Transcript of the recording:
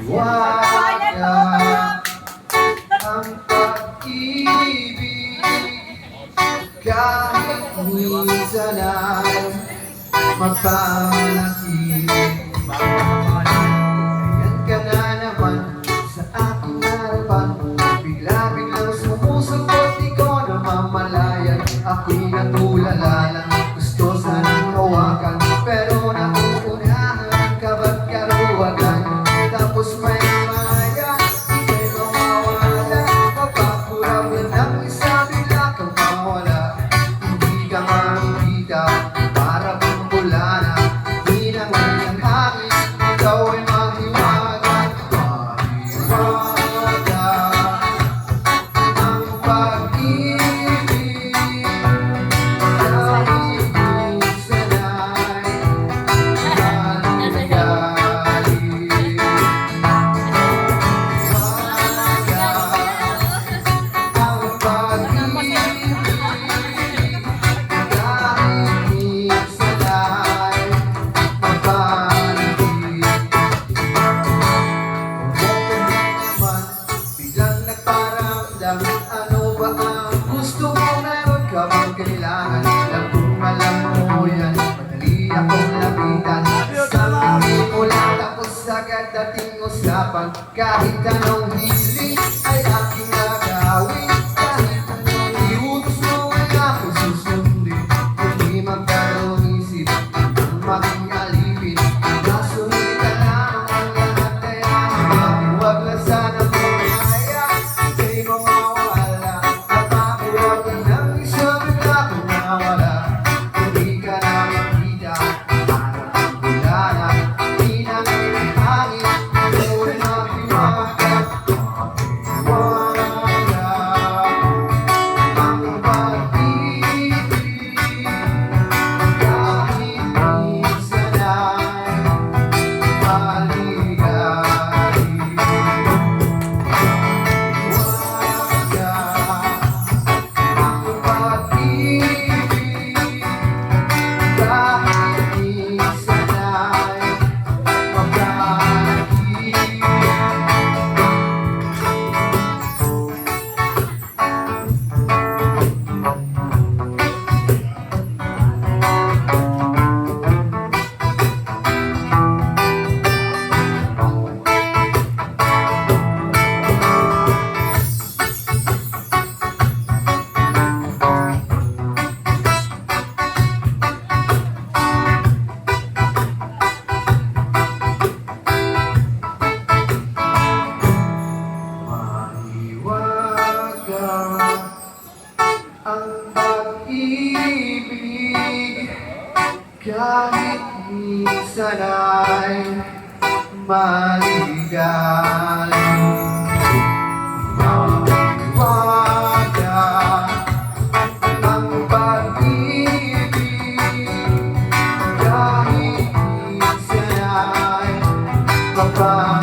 Maliwala ang pag-ibig kahit minsan ay mapanatili. Ayan ka na naman sa aking harapan, bigla-biglang sumusugot, di ko namamalayan. Ako'y natulala lang, gusto sanang hawakan, pero nauunahan ka ba't karuwagan? Tapos maya-maya, ika'y mawawala, mapapuraw na ng isa, bigla kang mawala. Hindi ka makikita, para bang wala na, di na ngayon ang hangin, ikaw ay mahiwaga. Mahiwaga ang pag-ibig, kahit minsan ay maligalig. Mahiwaga ang pag-ibig, kahit minsan ay mapanatili. Naman, biglang nagparamdam, ano ba ang gusto mo? Meron ka bang kailangan? Alam kong alam mo yan, madali akong lapitan. Sabi mo lang, tapos agad dating usapan. Kahit anong hiling ay aking nagawin, kahit anong iutos mo ay aking susundin. Hindi magkaroon isip ang maging alipin, nasulit ka lang ang lahat ay aking. Huwag lang sana mamaya, ika'y mawawala, napakuwag ka ng isa, bigla kang nawala. Hindi ka na makita, parang wala na, di na ngayon ang hangin, ikaw ay mahiwaga. Mahiwaga ang pag-ibig, kahit minsan ay maligalig. Mahiwaga ang pag-ibig, kahit minsan ay mapanatili. Mahiwaga ang pag-ibig, kahit minsan ay maligalig. Mahiwaga ang pag-ibig, kahit minsan ay mapanatili.